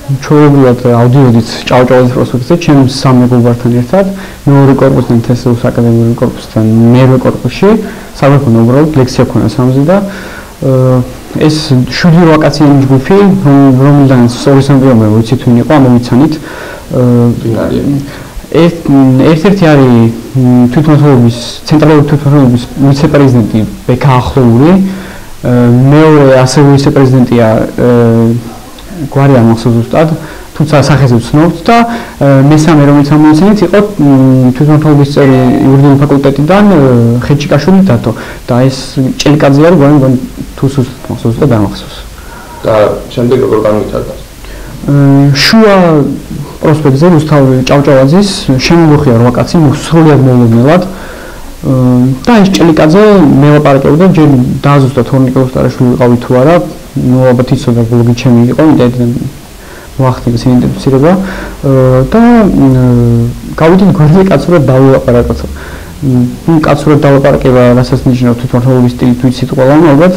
ჩვეულებრივად ავდიოდით ჭავჭავაძის პროსპექტზე ჩემს სამ მეგობართან ერთად მეორე კორპუსთან თესეუს აკადემიური კორპუსთან მერვე კორპუსში საერთოდ უბრალოდ ლექსია ქონა სამზე და ეს 7-8 კაციანი ჯგუფი რომელდანაც ორი-სამი ვიცით ვინ იყო ამოვიცანით ერთ-ერთი არის თვითმმართველობის ცენტრალური თვითმმართველობის ვიცე-პრეზიდენტი ბექა ახლოური მეორე ასევე ვიცე-პრეზიდენტია გვარი არ მახსოვს ზუსტად, თუმცა სახეზე ვცნობთ და მესამე რომელიც ამოვიცანეთ იყო თვითმმართველობის წევრი იურიდიული ფაკულტეტიდან ხეჭიკაშვილი დათო და ეს ჭელიკაძე არის გვარი თუ ზუსტად მახსოვს და დამახსოვს. და შემდეგ როგორ განვითარდა? შუა პროსპექტზე რუსთავი ჭავჭავაძის შემოგვიხია 8 კაცი სრულიად მოულოდნელად და ეს ჭელიკაძე მელაპარაკებდა ჯერ დააზუსტა თორნიკე ოსტარაშვილი ვიყავი თუ არა ну ალბათ იცოდა ბლოგი ჩემი იყო იმედიდან ვახტენს ინტენსირება და გავიდით გვერდზე კაცურად დავაპარაკოთ. კაცურად დავაპარაკება რასაც ნიშნავს თვითმმართველობის სტილით ვიცით ყველამ ალბათ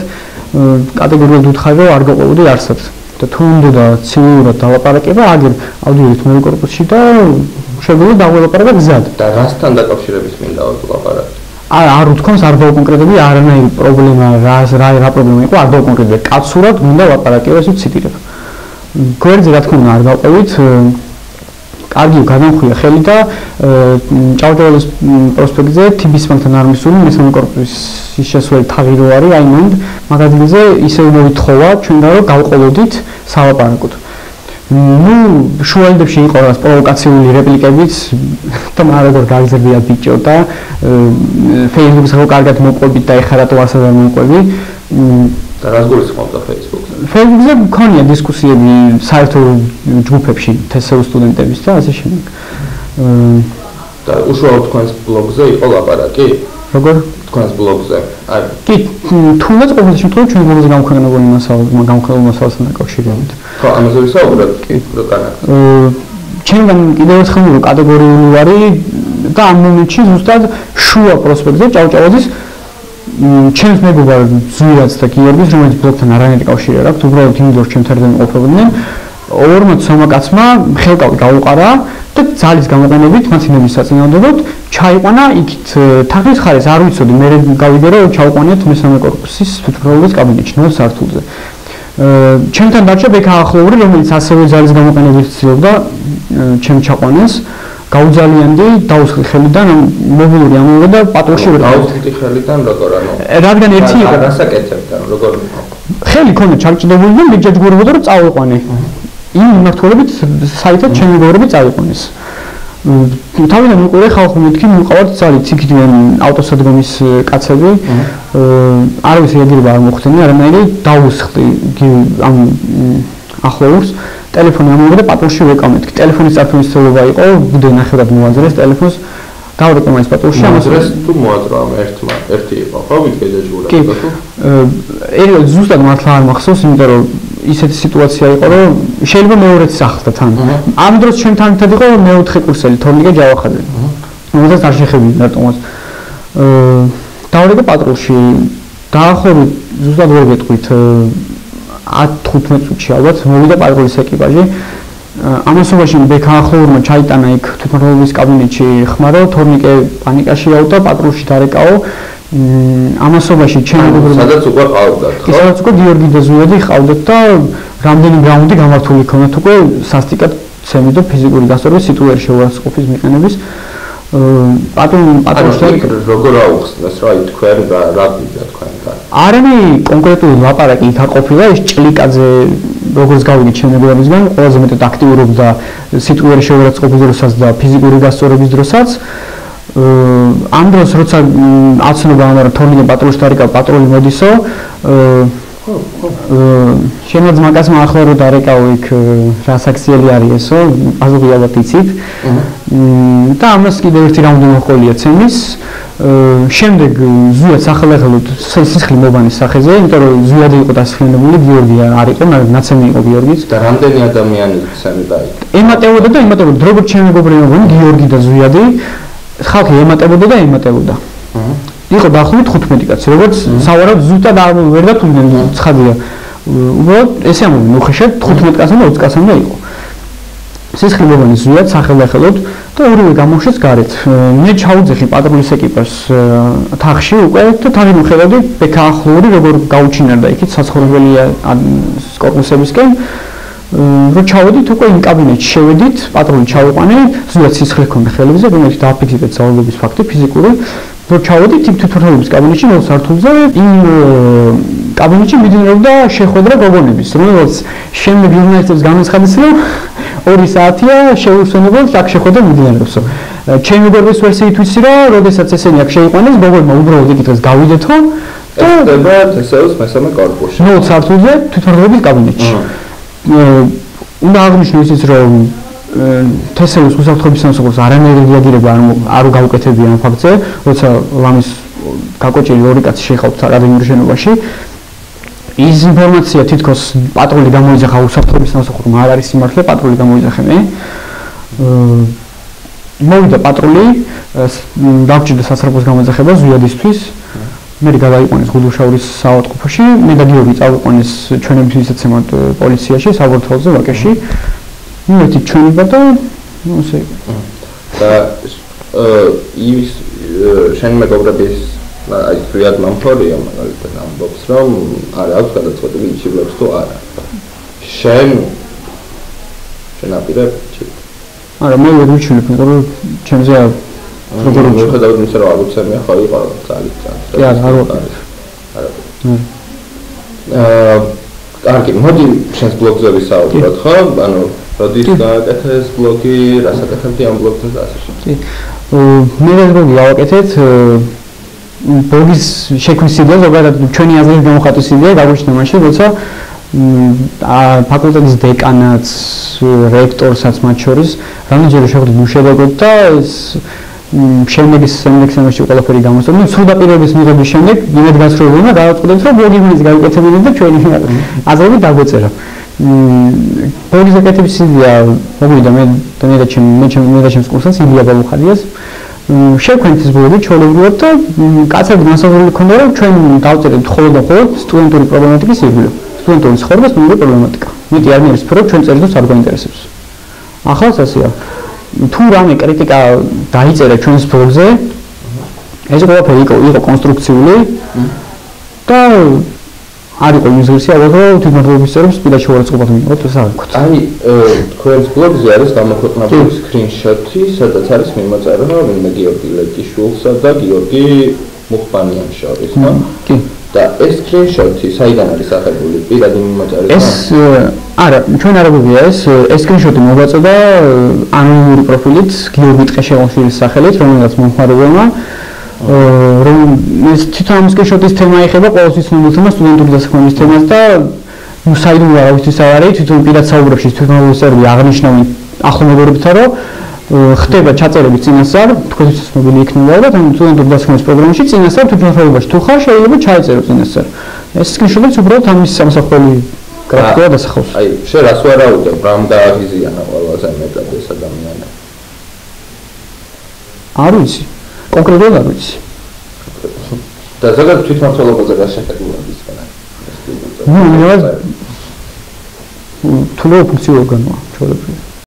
კატეგორიულად უთხარი რომ არ გაყვებოდი არსად და თუ უნდა ცივილურად დავაპარაკება აგერ ავდიოდით მეორე კორპუსში და შეგვიძლია დავაპარაკო გზად. და რასთან დაკავშირებით მინდა ვაპარაკო? არ უთქვამს არ დავკონკრეტები არანაირი პრობლემა რა პრობლემა იყო არ დავკონკრეტებ კაცურად მინდა ვაპარაკება ისე ციტირებ. გვერდზე რა თქმა უნდა არ დავყევით კარგი გადამხვია ხელი და ჭავჭავაძის პროსპექტზე თიბისმანთან არ მისული მესამე კორპუსის შესვლელი თაღი რო არის აი მანდ მაგალითზე ისე მოვითხოვა ჩვენგან რომ გავყოლოდით სალაპარაკოდ. ну შუალედებში იყო რა პროვოკაციული რეპლიკებიც და მაგალითად გაიზრდია ბიჭო და Facebook-ს რო კარგად მოყვებით და ეხლა რატო ასად არ მოყვები და რას გულისხმობდა Facebook-ზე? Facebook-ზე მქონია დისკუსიები საერთო ჯგუფებში თესეუს სტუდენტების და ასე შემდეგ. და უშუალოდ თქვენს ბლოგზე იყო ლაპარაკი? როგორ? თქვენს ბლოგზე. აი კი, თუნდაც ყოველ შემთხვევაში ჩვენ ბლოგზე გამქვეყნებული მასალასთან დაკავშირებით. ხო, ამაზე ვისაუბრებ? კი, რატო? ჩემგან კიდევ ერთხელ რომ კატეგორიული ვარი და ამ მომენტში ზუსტად შუა პროსპექტზე ჭავჭავაძის ჩემს მეგობარ ზვირაც და გიორგის რომელიც ბლოგთან არანაირი კავშირი არ აქვს უბრალოდ იმდროს ჩემთან ერთად ყოფიდნენ 40 კაცმა ხელკავი გაუყარა და ძალის გამოყენებით მათინების საწინააღმდეგოდ ჩაიყვანა იქით თაღის ხარეს არ ვიცოდი მე გავიდე რომ ჩაუყვანიათ მესამე კორპუსის თვითმმართველობის კაბინეტში 0 სართულზე ჩემთან დარჩა ბექა ახლოური რომელიც ასევე ძალის გამოყენებით ცდილობდა ჩემ ჩაყვანას გაუძალიანდი დაუსხლი ხელიდან მობილური ამოვიდა და პატრონში რო დაუსხლი ხელიდან როგორ ანუ რადგან ერთი იყო დასაკეთებდა როგორ ხელი ქონდა ჩარჭდებული და მიჯაჯგურებოდა რომ წავიყვანე იმ მიმართულებით საერთოდ ჩემი გორები წავიყვანეს თავიდან მიყურე ხალხი მეთქი მიყავართ ძალით იქიდან ავტოსადგომის კაცები არავის რეაგირება არ მოხდენი არანაირი დაუსხლი ამ ახლოურს ტელეფონი ამოვიდა პატრონში ვეკამეთქი ტელეფონის წარქმნის ცდილობა იყო ბუდე ნახევრად მოაძრეს ტელეფონს გავრეკო მაინც პატრონში ამას თუ მოაძრა ერთი იყო ხო ვიდგეჯგურა კი ზუსტად მართლა არ მახსოვს იმიტომ რომ ისეთი სიტუაცია იყო რომ შეიძლება მეორეც ახლდა თან ამ დროს ჩვენთან ერთად იყო მეოთხე კურსელი თორნიკე ჯავახაძე რომელსაც არ შეხებიდი რატომაც დავრეკო პატრონში დაახლოებით ზუსტად ვერ გეტყვით 10-15 წუთში ალბათ მოვიდა პატროლის ეკიპაჟი ამასობაში ბექა ახლოურმა ჩაიტანა იქ თვითმმართველობის კაბინეტში ხმარო თორნიკე პანიკაში ავდა პატრონში დარეკაო ამასობაში ჩემი მეგობრები სადაც უკვე ყავდათ ხო? სადაც უკვე გიორგი და ზვიადი ყავდათ და რამდენი რაუნდი გამართული ქონდათ უკვე სასტიკად ცემი და ფიზიკური გასწორების სიტუაციაში შეურაცხყოფის მიყენების პატრონში როგორ აუხსნეს რა თქვენ რა გიძა თქვენთან არამე კონკრეტული ლაპარაკი იქ არ ყოფილა ეს ჭლიკაძე როგორც გავიგეთ ჩემი მეგობრებისგან ყველაზე მეტად აქტიურობდა სიტუაციაში შეურაცხყოფის დროსაც და ფიზიკური გასწორების დროსაც ამ დროს როცა აცნობა ამარა თორნიკე პატრონში დარეკა პატრონი მოდისო შემოძ მაგას ახლა რო დარეკაო იქ რა საქციელი არის ესო აზრი ალბათ იცით და ამას კიდევ ერთი რაუნდი მოყოლია ცემის შემდეგ ზვიად სახელახელოდ სისხლი მობანის სახეზე იმიტომ რომ ზვიადი იყო დასხლინებული გიორგი არ იყო ნაცემი იყო გიორგიც და რამდენი ადამიანი ცემი დაიწყო ემატებოდა და ემატებოდა როგორც ჩემი მეგობრები გიორგი და ზვიადი ხალხი ემატებოდა და ემატებოდა იყო დაახლოებით 15 კაცი როგორც სავარაუდოდ ზუსტად ვერ დათვლდნენ ცხადია უბრალოდ ესე ამბობენ უხეშად 15-კაცამდე 20-კაცამდე იყო. სისხლოვანი ზვიად სახელახელოდ და ორივე გამოშვეს გარეთ. მე ჩაუძეხი პატრულის ეკიპას თახში უკვე და თაღი მიხედავდი ბექაახლოური როგორ გაუჩინარდა იქით საცხოვრებელი კორპუსებისკენ. რო ჩავედით უკვე იმ კაბინეტში შევედით, პატრული ჩავიყვანე, ზუსტად სისხლი ჰქონდა ხელებზე, რომელიც დააფიქსირეთ ძალადობის ფაქტი ფიზიკური. რო ჩავედით იმ თვითმმართველობის კაბინეტში, ნელ სართულზე, იმ კაბინეტში მიმდინარეობდა შეხვედრა გოგონების, რომელიც შემდეგ ჟურნალისტებს განაცხადეს, რომ 2 საათია შეუსვენებელ აქ შეხვედრა მიმდინარეობს. ჩემი გორბის ვერსიით ვიცი რა, როდესაც ესენი აქ შეიყვანეს, გოგონმა უბრალოდ ეკითხეს გავიდეთო და ხდება თესეუს მესამე კორპუსში. ნელ სართულზე თვითმმართველობის კაბინეტში. უნდა აღნიშნოს ის რომ თესეუს უსაფრთხოების სამსახურს არანაირი რეაგირება არ გაუკეთებია ამ ფაქტზე, როცა ლამის გაკოჭილი 2 კაცი შეიხავთ რადიო შენობაში. ის ინფორმაცია თითქოს პატრული გამოიძახა უსაფრთხოების სამსახურმა, არ არის სიმართლე, პატრული გამოიძახე მე. მოვიდა პატრული, დაგჭირდა სასწრაფოს გამოძახება ზვიადისთვის. მე გადაიყვანეს გულუშაურის საავადმყოფოში, მე და გიორგი წავიყვანეს ჩვენების მისაცემად პოლიციაში, საბურთალოზე, ვაკეში. მივედით ჩვენება და ასე იყო. და ის შენ მეგობრების აი ზვიად მომხორია, მაგალითად ამბობს, რომ არ აქვს გადაწყვეტილი იჩივლებს თუ არა. შენ აპირებ ჩი. არა, მე ვერ ვიჩვენებ, იმიტომ რომ ჩემზე როგორ მიხედავთ იმისა, რომ არ უცემია ხო იყო ძალიან. კი, არ ვიყავ. კარგი, მოდი შენს ბლოგზე ვისაუბროთ, ხო? ანუ როდის გააკეთეს ბლოგი, რას აკეთებდი ამ ბლოგზე და ასე შემდეგ. კი. მე ეს ბლოგი გავაკეთეთ ბლოგის შექმნის იდეა, ზოგადად ჩვენი აზრით გამოხატვის იდეა გაგვიჩნდა მაშინ, როცა ფაკულტეტის დეკანატს, რექტორსაც მათ შორის რამდენჯერ შეხვდით უშედეგოდ და ეს შემდეგ სემესტრში ყველაფერი გამოსწორდა. სულ დაპირების მიღების შემდეგ იმედ გასწრებულმა გადაწყვეტეთ, რომ ბლოგი მაინც გავიკეთებინეთ და ჩვენი აზრები დაგვეწერა. ბლოგის აკეთების იდეა მოგვიდა მე და ჩემს კურსანტს ილია ბაბუხალიას. შევქმნით ეს ბლოგი ჩვეულებრივად და კაცები განსაზღვრული ქონდა, რომ ჩვენ დავწერეთ მხოლოდ და მხოლოდ სტუდენტური პრობლემატიკის ირგვლივ. სტუდენტური ცხოვრების მინიმუმ პრობლემატიკა. მეტი არ მიერ სფერო ჩვენ წერილს არ გვაინტერესებს. ახალს ასეა. თუ რამე კრიტიკა დაიწერა ჩვენს ბლოგზე, ეს ყველაფერი იყო კონსტრუქციული და არ იყო იმის ვერსია, რომ თვითმმართველობის წერილს პირად შეურაცხყოფად მიიღოთ, ეს არ ვქოთ. აი, თქვენს ბლოგზე არის გამოქვეყნებული სკრინშოტი, სადაც არის მიმოწერა ვინმე გიორგი ლეკიშვილსა და გიორგი მუხბანიანს შორის, ხო? კი. და ეს სკრინშოტი საიდან არის აღებული? პირადი მიმოწერა? ეს არა, ჩვენ არ გვიგია ეს სკრინშოტი მოვაწოდა ანონიმური პროფილით გიორგი ტყეშეღაშვილის სახელით, რომელსაც მომხმარებელმა რომ ეს თვითონ ამ სკრინშოტის თემა ეხება ყოველთვის ცნობილ თემას სტუდენტური დასაქმების თემას და საიდუმლო არავისთვის არ არის თვითონ პირად საუბრებში თვითონ სერვი აღნიშნავენ ახლო მეგობრებთან რომ ხდება ჩაწერების წინასწარ თქვენთვის ცნობილი იქნება და სტუდენტური დასაქმების პროგრამაში წინასწარ თვითმმართველობაში თუ ხარ შეიძლება ჩაეწერო წინასწარ ეს სკრინშოტიც უბრალოდ ამის სამსახური გრაფიკა დასახავს აი შენ რას ვარაუდებ რამ გააღიზიანა ყველაზე მეტად ეს ადამიანი არ ვიცი კონკრეტულად არ ვიცი და ზოგადად თვითმმართველობაზე რა შეხედულები ისქენა თუ ფუნქციური ორგანოა ჩვეულებრივ